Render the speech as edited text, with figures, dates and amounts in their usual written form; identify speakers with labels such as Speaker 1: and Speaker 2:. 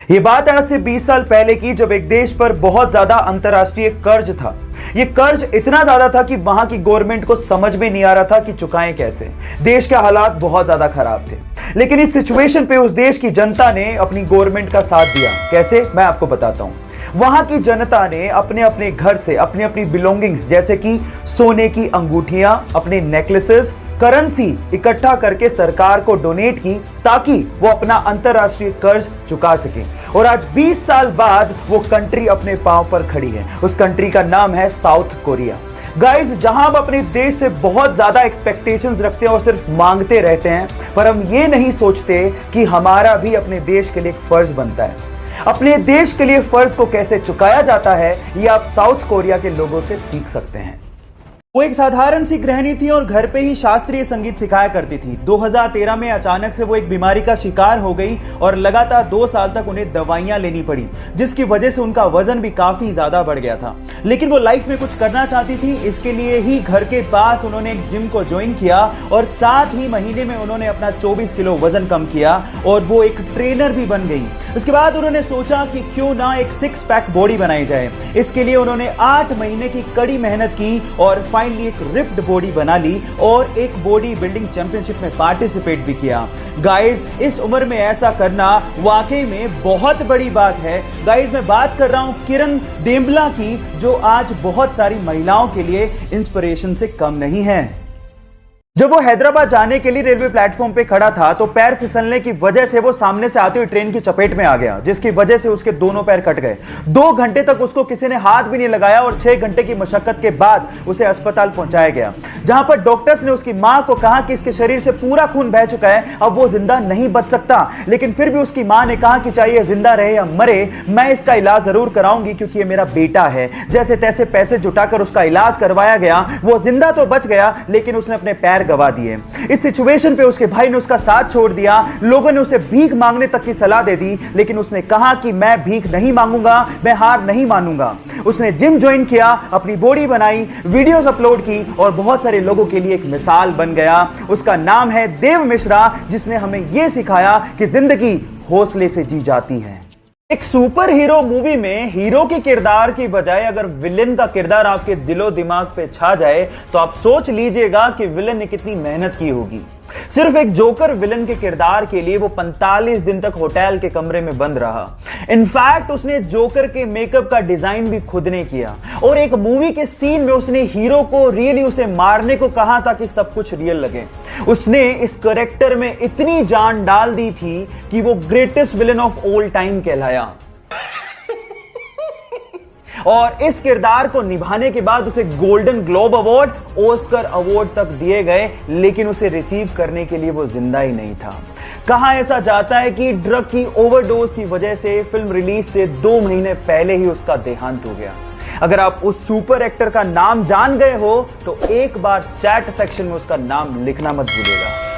Speaker 1: ये बात आज से 20 साल पहले की, जब एक देश पर बहुत ज्यादा अंतरराष्ट्रीय कर्ज था। ये कर्ज इतना ज्यादा था कि वहां की गवर्नमेंट को समझ में नहीं आ रहा था कि चुकाएं कैसे। देश के हालात बहुत ज्यादा खराब थे, लेकिन इस सिचुएशन पे उस देश की जनता ने अपनी गवर्नमेंट का साथ दिया। कैसे, मैं आपको बताता हूं। वहां की जनता ने अपने अपने घर से अपनी अपनी बिलोंगिंग्स जैसे कि सोने की अंगूठियां, अपने नेकलेसेस, करेंसी इकट्ठा करके सरकार को डोनेट की ताकि वो अपना अंतरराष्ट्रीय कर्ज चुका सके। और आज 20 साल बाद वो कंट्री अपने पांव पर खड़ी है। उस कंट्री का नाम है साउथ कोरिया। गाइस, जहां हम अपने देश से बहुत ज्यादा एक्सपेक्टेशंस रखते हैं और सिर्फ मांगते रहते हैं, पर हम ये नहीं सोचते कि हमारा भी अपने देश के लिए एक फर्ज बनता है। अपने देश के लिए फर्ज को कैसे चुकाया जाता है, ये आप साउथ कोरिया के लोगों से सीख सकते हैं। वो एक साधारण सी गृहिणी थी और घर पे ही शास्त्रीय संगीत सिखाया करती थी। 2013 में अचानक से वो एक बीमारी का शिकार हो गई और लगातार 2 साल तक उन्हें दवाइयां लेनी पड़ी, जिसकी वजह से उनका वजन भी काफी ज्यादा बढ़ गया था। लेकिन वो लाइफ में कुछ करना चाहती थी, इसके लिए ही घर के पास उन्होंने एक जिम को ज्वाइन किया और 7 ही महीने में उन्होंने अपना 24 किलो वजन कम किया और वो एक ट्रेनर भी बन गई। उसके बाद उन्होंने सोचा कि क्यों ना एक 6 पैक बॉडी बनाई जाए। इसके लिए उन्होंने 8 महीने की कड़ी मेहनत की और फाइनली एक रिप्ड बॉडी बना ली और एक बॉडी बिल्डिंग चैंपियनशिप में पार्टिसिपेट भी किया। गाइस, इस उम्र में ऐसा करना वाकई में बहुत बड़ी बात है। गाइस, मैं बात कर रहा हूं किरण देम्बला की, जो आज बहुत सारी महिलाओं के लिए इंस्पिरेशन से कम नहीं है। जब वो हैदराबाद जाने के लिए रेलवे प्लेटफॉर्म पे खड़ा था तो पैर फिसलने की वजह से वो सामने से आती हुई ट्रेन की चपेट में आ गया, जिसकी वजह से उसके दोनों पैर कट गए। 2 घंटे तक उसको किसी ने हाथ भी नहीं लगाया और 6 घंटे की मशक्कत के बाद उसे अस्पताल पहुंचाया गया, जहां पर डॉक्टर्स ने उसकी मां को कहा कि इसके शरीर से पूरा खून बह चुका है, अब वो जिंदा नहीं बच सकता। लेकिन फिर भी उसकी मां ने कहा कि चाहे ये जिंदा रहे या मरे, मैं इसका इलाज जरूर कराऊंगी क्योंकि ये मेरा बेटा है। जैसे तैसे पैसे जुटाकर उसका इलाज करवाया गया। वो जिंदा तो बच गया, लेकिन उसने अपने पैर गवा दिए। इस सिचुएशन पे उसके भाई ने उसका साथ छोड़ दिया। लोगों ने उसे भीख मांगने तक की सलाह दे दी, लेकिन उसने कहा कि मैं भीख नहीं मांगूंगा, मैं हार नहीं मानूंगा। उसने जिम ज्वाइन किया, अपनी बॉडी बनाई, वीडियोस अपलोड की और बहुत सारे लोगों के लिए एक मिसाल बन गया। उसका नाम है देव मिश्रा, जिसने हमें यह सिखाया कि जिंदगी हौसले से जी जाती है। एक सुपर हीरो मूवी में हीरो के किरदार की बजाय अगर विलेन का किरदार आपके दिलो दिमाग पे छा जाए तो आप सोच लीजिएगा कि विलेन ने कितनी मेहनत की होगी। सिर्फ एक जोकर विलेन के किरदार के लिए वो 45 दिन तक होटल के कमरे में बंद रहा। इनफैक्ट उसने जोकर के मेकअप का डिजाइन भी खुद ने किया और एक मूवी के सीन में उसने हीरो को रियली उसे मारने को कहा ताकि सब कुछ रियल लगे। उसने इस कैरेक्टर में इतनी जान डाल दी थी कि वो greatest villain of all time कहलाया। और इस किरदार को निभाने के बाद उसे golden globe award, Oscar award तक दिए गए, लेकिन उसे रिसीव करने के लिए वो जिंदा ही नहीं था। कहा ऐसा जाता है कि ड्रग की ओवरडोज की वजह से फिल्म रिलीज से 2 महीने पहले ही उसका देहांत हो गया। अगर आप उस सुपर एक्टर का नाम जान गए हो तो एक बार चैट सेक्शन में उसका नाम लिखना मत भूलिएगा।